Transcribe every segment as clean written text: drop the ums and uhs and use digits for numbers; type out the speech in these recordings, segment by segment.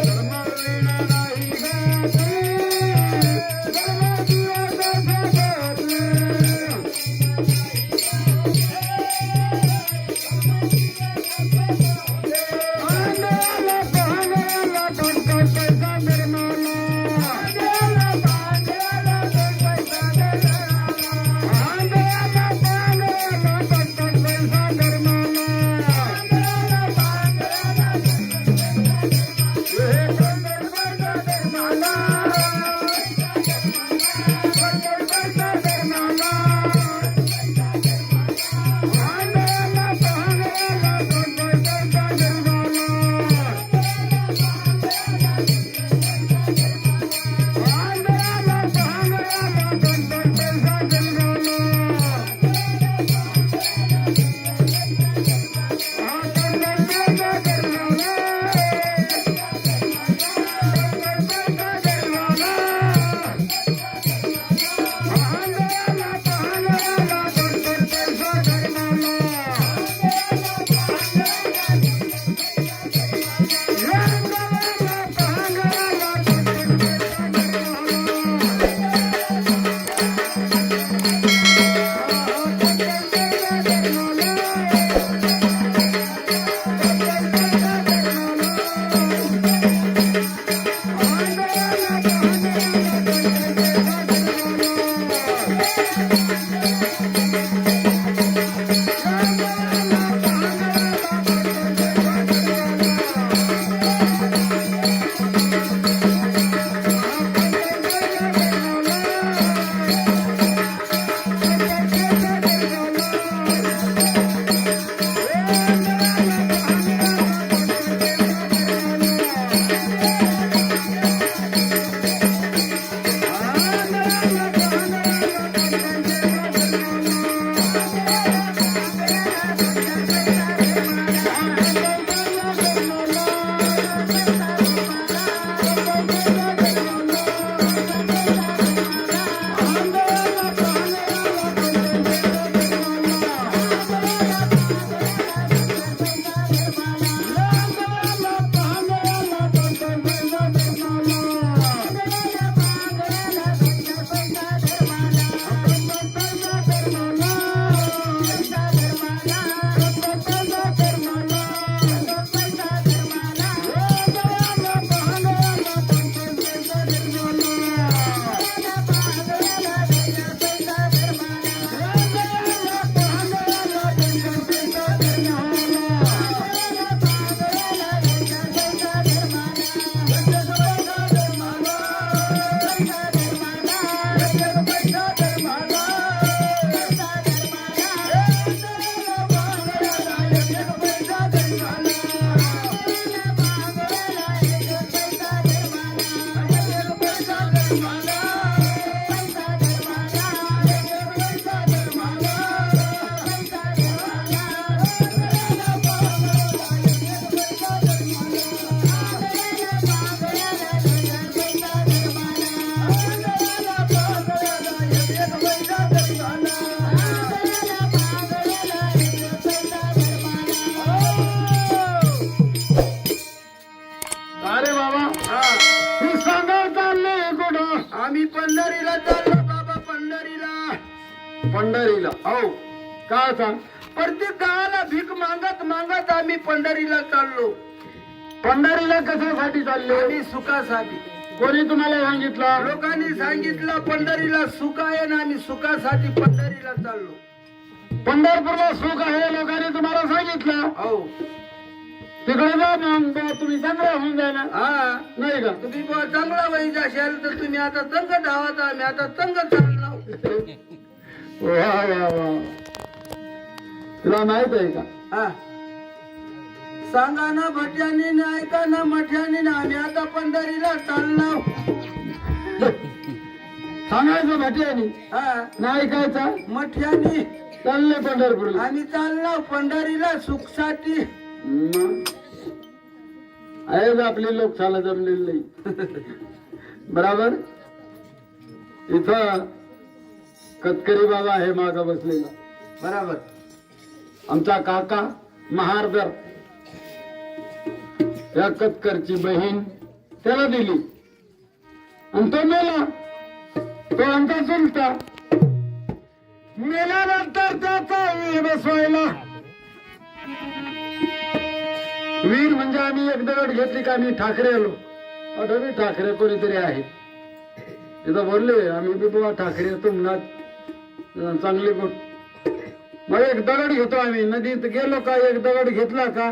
धर्म बाबा हा ही सांगा चालले कुठं? आम्ही पंढरीला चाललो बाबा, पंढरीला. पंढरीला. हो, काय सांग? प्रत्येक गावाला भीक मागत मागत आम्ही पंढरीला चाललो. पंढरीला कशासाठी चालले? आणि सुखासाठी. कोणी तुम्हाला सांगितलं? लोकांनी सांगितलं पंढरीला सुख आहे ना, आम्ही सुखासाठी पंढरीला चाललो. पंढरपूरला सुख आहे लोकांनी तुम्हाला सांगितलं. हो, तिकडे जा मग बुवा, तुम्ही चांगला होऊन जाय ना. हा. नाही का? तुम्ही बुवा चांगला वैज असाल तर तुम्ही आता तंग धावत, आम्ही आता तंग चाललो. वा वा वा. तुला माहित आहे का? हा, सांगा ना भट्यानी ना, ऐका ना मठ्यानी ना, आम्ही आता पंढरीला चाललो. सांगायचं भाटियानी हा, नाही ऐकायचा. मठ्यानी चालले पंढरपूरला. आम्ही चाललो पंढरीला सुखसाठी. आहेच आपली लोकशाला जमलेली नाही. बराबर. इथं कतकरी बाबा आहे माग बसलेला. बराबर. आमचा काका महारदर, या कतकरची बहीण त्याला दिली आणि तो मेला. तो आमचा चुलता मेल्यानंतर त्याचा वीर बसवायला. वीर म्हणजे आम्ही एक दगड घेतली का आम्ही ठाकरे आलो. आठवणी ठाकरे कोणीतरी आहे तिथं बोलले आम्ही बी बुवा ठाकरे तुम्हाला चांगली गोट. मग एक दगड घेतो आम्ही. नदीत गेलो का एक दगड घेतला का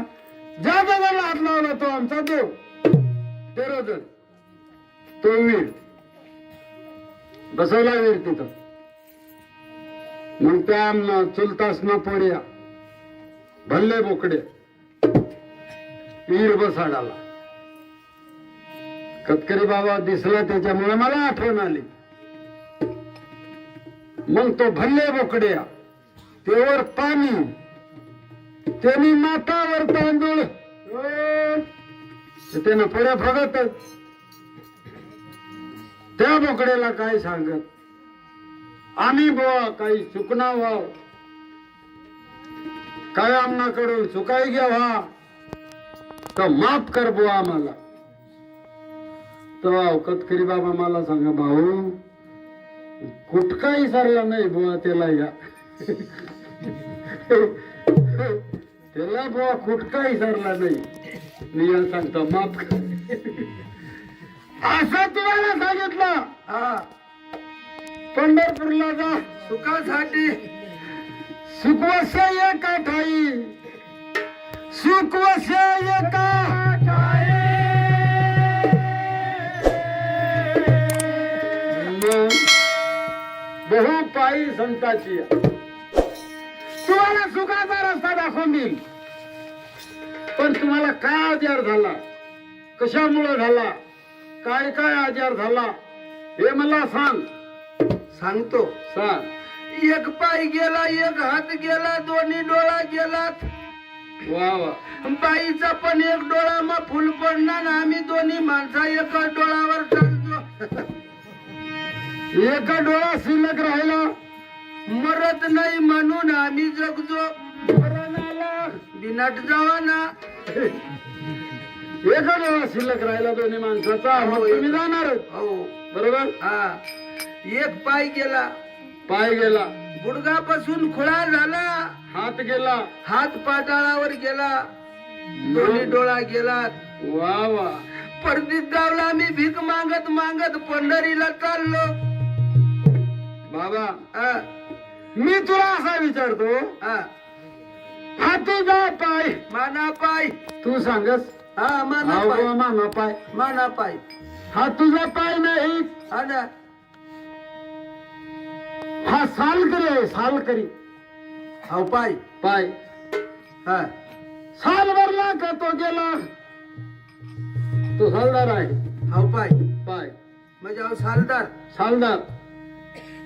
ज्या दगडाला हात लावला तो आमचा देव. तेरोजण तो वीर बसवला वीर तिथं. मग त्या चुलतासना पोऱ्या भल्ले बोकडे वीर बसाडाला. कतकरी बाबा दिसला त्याच्यामुळे मला आठवण आली. मग तो भल्ले बोकड्या तेवर पाणी त्यांनी मातावर तांदूळ त्यानं पुढे फगत. त्या बोकड्याला काय सांगत आम्ही बुवा काही चुकना व्हाव, काय आमनाकडून चुकाई घ्यावा तर माफ कर बुवा आम्हाला. तेव्हा कतकरी बाबा मला सांगा भाऊ कुठकाही सरला नाही बुवा त्याला या. त्याला बुवा कुठकाही सरला नाही. मी या सांगतो माफ कर असं तुम्हाला सांगितलं. हा, पंढरपूरला जा सुखासाठी. सुखवश एका ठाई, सुखवश एका बहु पायी संताची. तुम्हाला सुखाचा रस्ता दाखवून देईल. पण तुम्हाला काय आजार झाला, कशामुळे झाला, काय काय आजार झाला हे मला सांग. सांगतो. सांग. एक पाय गेला, एक हात गेला, दोन्ही डोळा गेलात. वा वा. बाईचा पण एक डोळा मग फुल पडणार. आम्ही दोन्ही माणसा एका डोळावर चालतो. एका डोळा शिल्लक राहिला. मरत नाही म्हणून आम्ही जगजो. मरणाला बिनाट जावा ना. एका डोळा शिल्लक राहिला दोन्ही माणसाचा. मग तुम्ही जाणार. हो, बरोबर. हा. एक पाय गेला, पाय गेला, गुडघापासून खुळा झाला, हात गेला, हात पाताळावर गेला, दोन्ही डोळा गेला. वा वा. परतीत गावला आम्ही भीक मागत मागत पंढरीला चाललो. बाबा हा, मी तुला असा विचारतो, हा. हा तुझा पाय माना पाय. तू सांगस. हा, माना हा पाय. बुवा, माना पाय. माना पाय. हा तुझा पाय नाही. हा ना. हा सालकरी आहे. सालकरी. हा पाय. पाय. हा, साल भरला का तो गेला. तो सालदार आहे. हा पाय. पाय म्हणजे अहो सालदार. सालदार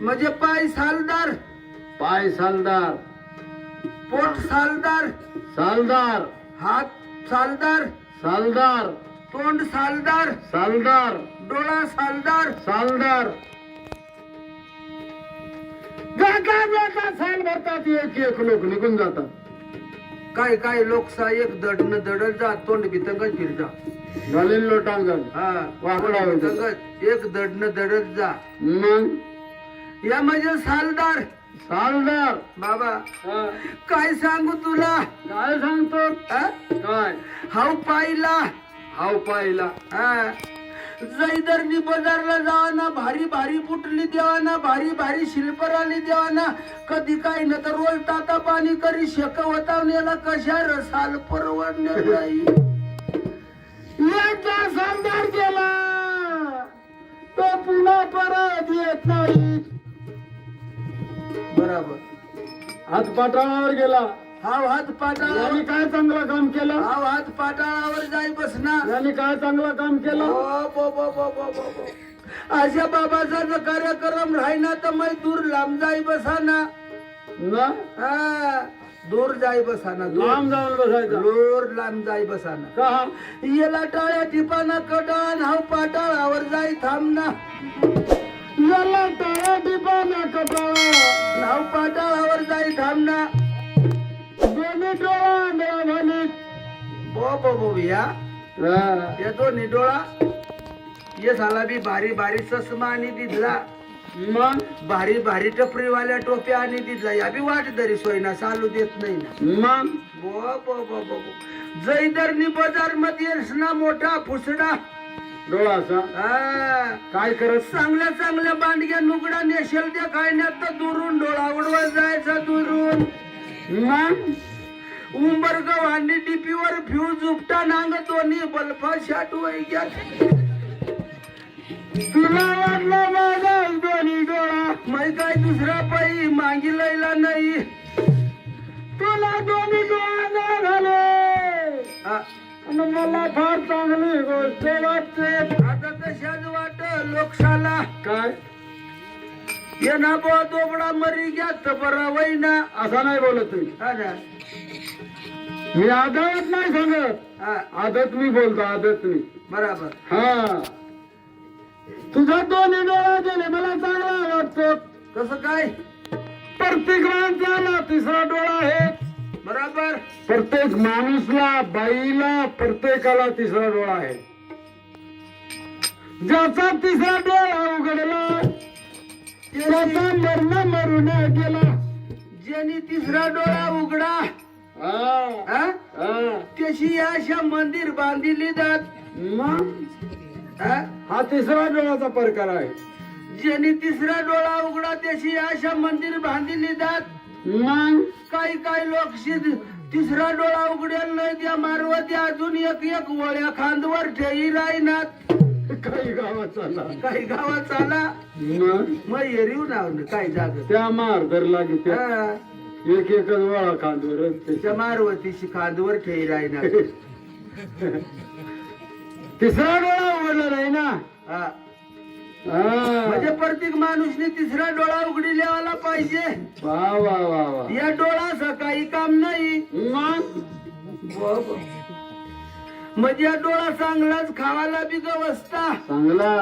म्हणजे पाय सालदार, पाय सालदार, पोट सालदार, सालदार, हात सालदार, सालदार, तोंड सालदार, सालदार, डोळा सालदार. सालदार. जाता जाता साल भरतात एक एक लोक निघून जातात. काय काय लोकसा एक दडन दडत जा तोंड बितंगत फिरजा घालीन लोटांगण हा वाकडा होईल. बितंगत एक दडन दडत जा मग या म्हणजे सालदार सालदार बाबा हा. काय सांगू तुला काय सांगतो हा? काय हाव पाहिला हाव पाहिला हा जैदरनी बाजारला जावाना भारी भारी बुटली देवाना भारी भारी शिल्पराली देवाना कधी काय न तर रोज ताता पाणी करी शेकवतावण्याला कशा रसाल परवडणार नाही एकदा सालदार गेला तो पुन्हा परत येत नाही. बराबर हात पाटावर गेला. हाव हात पाटाळावर यांनी काय चांगलं काम केलं. हाव हात पाटाळावर जाई बसना यांनी काय चांगलं काम केलं. अशा बाबाचा जर कार्यक्रम राहिना तर मै दूर लांब जाई बसाना ना हा दूर जाई बसाना लांब जाऊन बसायचं दूर लांब जाई बसाना का येला टाळ्या टिपाना कडान हाव पाटाळावर जाई थांबना याला टाळ्या टिपाना कपाळा हाव पाटाळावर जाई थांबना दोन्ही डोळा मिळाली. बो या या दोन्ही डोळा ये झाला बी भारी भारी चष्मा आणि दिदला मग भारी भारी टपरीवाल्या टोप्या आणि दिदला या बी वाट तरी सोयना चालू देत नाही ना मग जैदरनी बाजार मध्ये ना मोठा फुसडा डोळा असा हा काय करत चांगल्या चांगल्या बांडग्या नुगडा नेशल त्या काढण्यात तर दुरून डोळा उडवा जायचा दुरून मग उंबरगाव आणि टीपीवर फ्यूज उपटा नांग दोन्ही बल्फा शाटू तुला वाटलं माझा दोन्ही डोळा मै काय दुसरा पायी मागी लयला नाही तुला दोन्ही डोळा नाही झाले हा, आणि मला फार चांगली गोष्ट वाटते. आता तशाच वाट लोकशाला काय ये ना बो दोबडा मरी घ्या तर बरा वैना असा नाही बोलत तुम्ही. हा ना मी आदत नाही सांगत. हा आदत मी बोलतो आदत मी. बराबर हा तुझा दोन्ही डोळा गेले मला चांगला वाटतो. कसं काय प्रत्येक माणसाला तिसरा डोळा आहे. बराबर प्रत्येक माणूसला बाईला प्रत्येकाला तिसरा डोळा आहे. ज्याचा तिसरा डोळा उघडला त्याचा मरण मरून गेला. ज्यांनी तिसरा डोळा उघडा हा, हा. त्याशी अशा मंदिर बांधिली जात मग हा? हा तिसरा डोळ्याचा प्रकार आहे. ज्यांनी तिसरा डोळा उघडा त्याशी अशा मंदिर बांधिली जात मग काही काही लोक तिसरा डोळा उघडेल नाही त्या मारवती अजून एक एक वळ्या खांदवर ठेई राहणार काही गावात चालला काही गावात चाला मग एरिव नाव काय जाग त्या मार धर लागे त्या एक एकच वळा खांदवर त्याच्या मारवतीशी खांदवर ठेई राहणार तिसरा डोळा उघडला नाही ना. हा हा. म्हणजे प्रत्येक माणूसने तिसरा डोळा उघडी लावायला पाहिजे. वा वा वा वा. या डोळा सकाळी काम नाही मग म्हणजे या डोळा चांगलाच खावायला बी व्यवस्था चांगला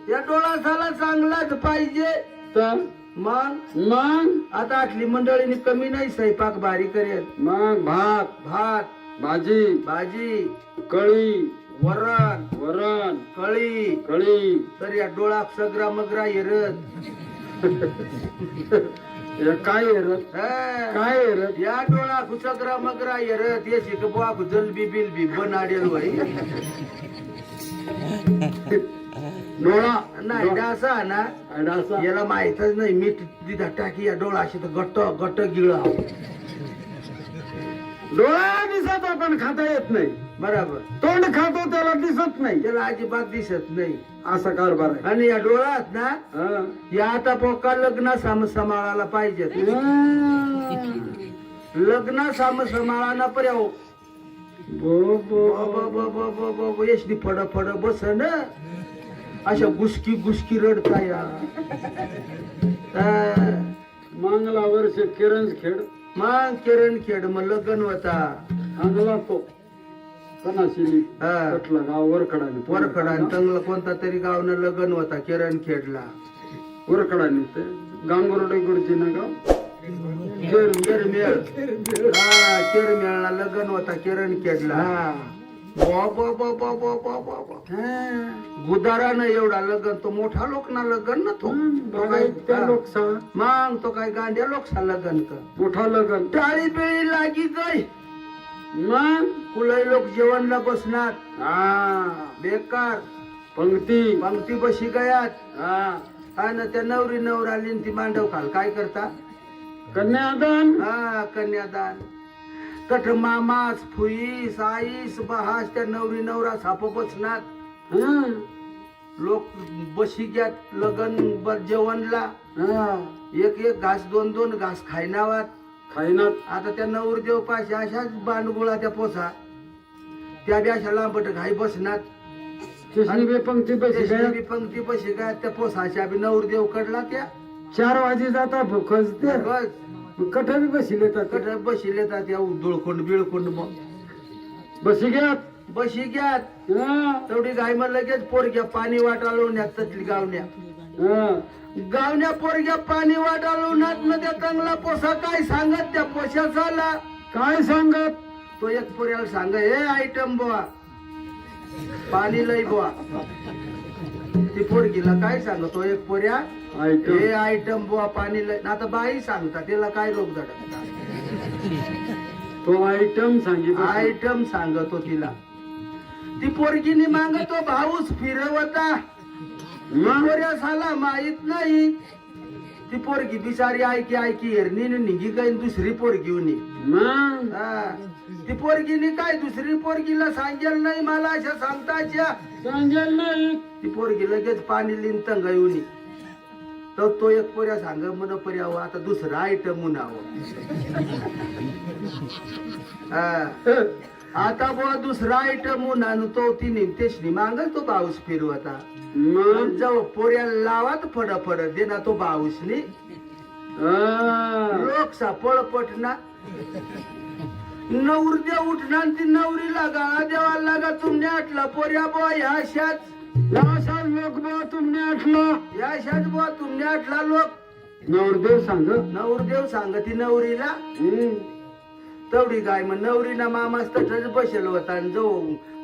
या डोळा झाला चांगलाच पाहिजे. तर मग आता आटली मंडळीने कमी नाही स्वयंपाक भारी करेल. मग भात भात भाजी भाजी कळी वरण वरण कळी कळी तर या डोळा सगरा मगरा येरत काय रत काय रत या डोळा सगरा मगरा येरत ये शिक बुवा जलबी बिलबी बनाडेल वय डोळा नाही डासा ना डासा याला माहितच नाही मीठ दिदा टाकी या डोळा अशी तर गट्ट गट्ट गिळा डोळा दिसत पण खाता येत नाही. बराबर तोंड खातो त्याला दिसत नाही. त्याला अजिबात दिसत नाही असा कारभार आहे. आणि या डोळ्यात ना हा. या आता पोका लग्न सांभाळायला पाहिजे. लग्न सांभाळाना पर्याव बो बो यशनी फड फड बस न अशा गुसकी गुसकी रडता या मांगला वर्ष किरणच खेड मग किरण खेड मग लग्न होता चांगला तो कनाशिली कटला गाव वरखडाने वरखडा चांगला कोणता तरी गावनं लग्न होता किरण खेडला वरखडाने ते गांगुर्डे गुरुजी ना गाव केरमेळ हा केरमेळला लग्न होता किरण केडला गुदारानं एवढा लग्न तो मोठा लोक ना लग्न ना तो त्या लोकसा मग तो काय गांड्या लोकसा लग्न का मोठा लगन टाळी बिळी लागी गई मग कुलई लोक जेवणला बसणार हा बेकार पंक्ती पंक्ती बशी गयात हा आणि त्या नवरी नवरा आली ती मांडव खाल काय करता कन्यादान हा कन्यादान कठ मामास फुईस आईस बहास त्या नवरी नवरा साप बसणार हा लोक बशी घ्यात लगन जेवणला हा एक एक घास दोन दोन घास खायनावात खाईनात आता त्या नवरदेव पाशी अशाच बांडगुळा त्या पोसा त्या बी अशा लांबट घाई बसणार कृष्णी बे पंक्ती बशी त्याची गया बी पंक्ती बशी काय त्या पोसाच्या बी नवरदेव कडला त्या 4 वाजे जाता भोकस ते बस कठ बी बशी लेतात कट बशी येतात त्या दुळकोंड बिळकोंड मग बशी घ्यात बशी घ्यात हा तेवढी घाई मग लगेच पोरग्या पाणी वाटाळवण्यात तसली गावण्या हा गावण्या पोरग्या पाणी वाटाळवण्यात न त्या चांगला पोसा काय सांगत त्या पोशाचाला काय सांगत तो एक पोऱ्याला सांग हे आयटम बुवा पाणी लई बुवा ती पोरगीला काय सांग तो एक पोऱ्या ऐकून हे आयटम बुवा पाणी लई आता बाई सांगता तिला काय लोक धडकतात तो आयटम सांगितलं आयटम सांगतो तिला ती पोरगीनी मागतो भाऊस फिरवता मग पोऱ्या साला माहित नाही ती पोरगी बिचारी ऐकी ऐकी हेरणी निघी काही दुसरी पोरगी होणी मग ती पोरगीने काय दुसरी पोरगीला सांगेल नाही मला अशा सांगताच्या सांगेल नाही ती पोरगी लगेच पाणी लिन तंग येऊनी तर तो एक पोऱ्या सांग म्हण पर्यावं आता दुसरं आयटम म्हणावं आता बुवा दुसरा आयटम म्हणून तो ती निमतेशनी मागल तो पाऊस फिरवता मग जाऊ पोऱ्या लावात फड फड दे ना तो बाऊसनी हा. लोक सापळ पटना नवरदेव उठणार ती नवरीला गाळा द्यावा लागा तुमने आटला पोऱ्या बुवा ह्या अशाच असा लोक बा तुमने आठला या अशाच बुवा तुमने आटला लोक नवरदेव सांग नवरदेव सांगती नवरीला तेवढी गाय मग नवरीना मामास तटच बसेल होता आणि जो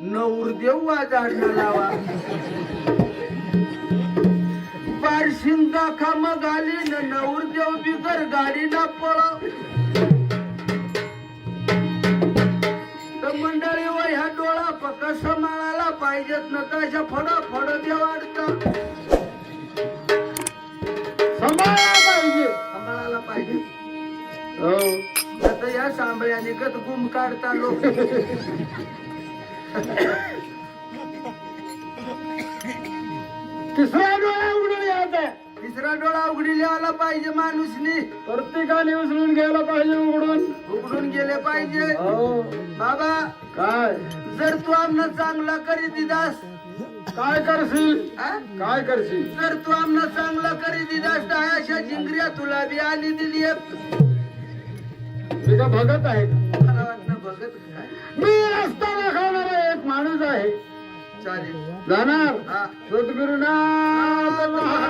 नवरदेव वाजाडला लावा बारशिंगा खाम घाली न नवरदेव बिगर गाडीला पळ तर मंडळी व ह्या डोळा पक्का सांभाळायला पाहिजेत न तशा फड फड देवाडता सांभाळा पाहिजे सांभाळायला पाहिजे हो आता या सांभळ्याने गत गुम काढता लोक तिसरा डोळा उघडून यायचा तिसरा डोळा उघडी लिहायला पाहिजे माणूसनी प्रत्येकाने उचलून घ्यायला पाहिजे उघडून उघडून गेले पाहिजे हो बाबा काय जर तू आमना चांगला करी दिदास काय करशील हा? काय करशील जर तू आमना चांगला करी दिदास तर अशा जिंगऱ्या तुला बी आणि दिली एक. मी का भगत आहे मला वाटलं बघत काय मी रस्ता खाणारा एक माणूस आहे चालेल जाणार हा सद्गुरुनाथ महाराज